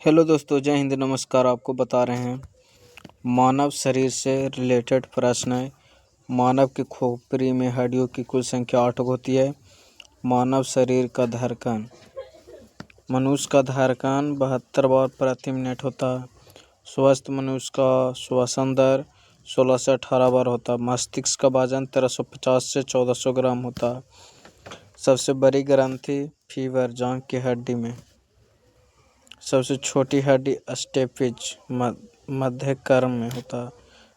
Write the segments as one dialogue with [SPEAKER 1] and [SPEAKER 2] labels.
[SPEAKER 1] Hello दोस्तों, जय हिंद, नमस्कार। आपको बता रहे हैं मानव शरीर से रिलेटेड प्रश्न है। मानव की खोपड़ी में हड्डियों की कुल संख्या 8 होती है। मानव शरीर का धड़कन, मनुष्य का धड़कन 72 बार प्रति मिनट होता है। स्वस्थ मनुष्य का श्वसन दर 16 से 18 बार होता है। मस्तिष्क का वजन 1350 से 1400 ग्राम होता है। सबसे बड़ी ग्रंथि फीवर, जांघ की हड्डी में। सबसे छोटी हड्डी स्टेपिज, मध्य कर्म में होता है।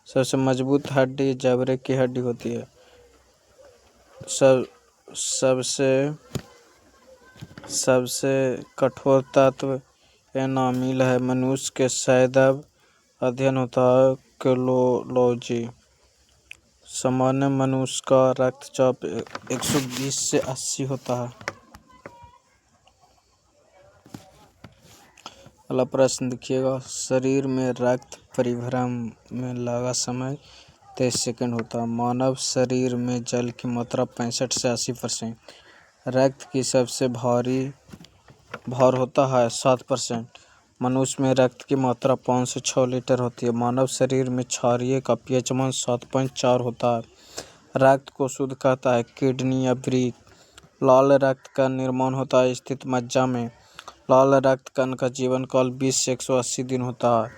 [SPEAKER 1] सबसे मजबूत हड्डी जबड़े की हड्डी होती है। सबसे कठोर तत्व एनामिल है। मनुष्य के सदैव अध्ययन होता है कोलोलॉजी। सामान्य मनुष्य का रक्तचाप 120 से 80 होता है। अगला प्रश्न देखिएगा। शरीर में रक्त परिभ्रमण में लगा समय 23 सेकंड होता है। मानव शरीर में जल की मात्रा 65 से 80%। रक्त की सबसे भार होता है 7%। मनुष्य में रक्त की मात्रा 5 से 6 लीटर होती है। मानव शरीर में क्षारीय का पीएच मान 7.4 होता है। रक्त को शुद्ध करता है किडनी या वृक्क। लाल रक्त का निर्माण होता है स्थित मज्जा में। लाल रक्त कण का जीवन काल 20 से 180 दिन होता है।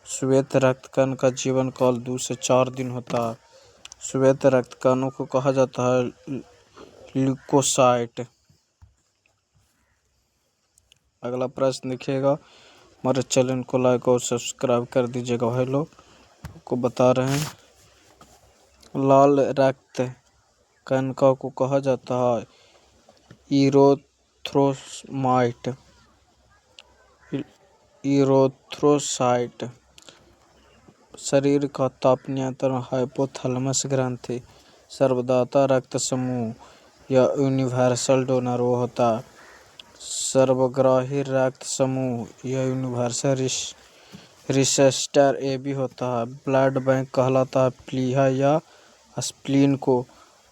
[SPEAKER 1] श्वेत रक्त कण का जीवन काल 2 से 4 दिन होता है। श्वेत रक्त कणों को कहा जाता है ल्यूकोसाइट। अगला प्रश्न देखिएगा। हमारे चैनल को लाइक और सब्सक्राइब कर दीजिएगा। हेलो, आपको बता रहे हैं लाल रक्त कणिका को कहा जाता है इरोथ्रोसाइट। शरीर का ताप नियंत्रण हाइपोथैलेमस ग्रंथि। सर्वदाता रक्त समूह या यूनिवर्सल डोनर वो होता है। सर्वग्राही रक्त समूह या यूनिवर्सल रिसेप्टर ए बी होता है। ब्लड बैंक कहलाता है प्लीहा या स्प्लीन को।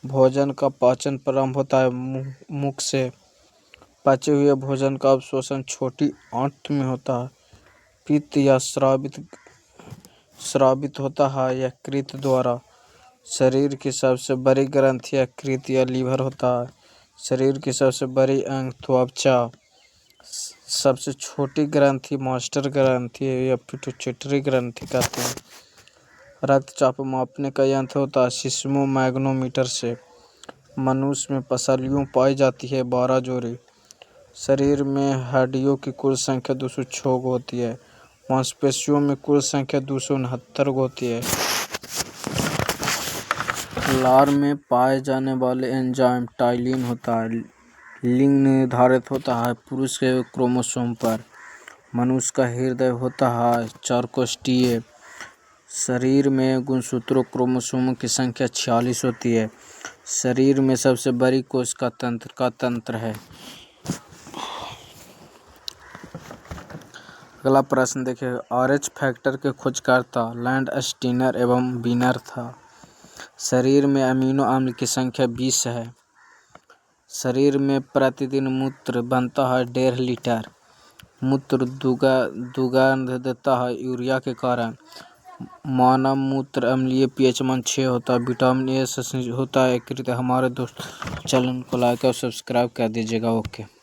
[SPEAKER 1] भोजन का पाचन प्रारंभ होता है मुख से। पचे हुए भोजन का अवशोषण छोटी आंत में होता है। पित्त या स्रावित होता है यकृत द्वारा। शरीर की सबसे बड़ी ग्रंथि यकृत या लीवर होता है। शरीर की सबसे बड़ी अंग त्वचा। सबसे छोटी ग्रंथि मास्टर ग्रंथि या पिट्यूटरी ग्रंथि कहते हैं। रक्तचाप मापने का यंत्र होता है सिस्मोमैग्नोमीटर से। मनुष्य में पसलियों पाई जाती है 12 जोड़ी। शरीर में हड्डियों की कुल संख्या 206 होती है। मांसपेशियों में कुल संख्या 269 होती है। लार में पाए जाने वाले एंजाइम टाइलिन होता है। लिंग निर्धारित होता है पुरुष के क्रोमोसोम पर। मनुष्य का हृदय होता है 4 कोष्ठीय। शरीर में गुणसूत्रों क्रोमोसोमों की संख्या 46 होती है। शरीर में सबसे बड़ी कोश का तंत्र है। अगला प्रश्न देखिए। RH फैक्टर के खोजकर्ता लैंड स्टीनर एवं बीनर था। शरीर में अमीनो अम्ल की संख्या 20 है। शरीर में प्रतिदिन मूत्र बनता है 1.5 लीटर। मूत्र दुर्गंध देता है यूरिया के कारण। मानव मूत्र अम्लीय पीएच मान 6 होता है। विटामिन ए से होता है। कृपया हमारे दोस्त चैनल को लाइक और सब्सक्राइब कर दीजिएगा। ओके।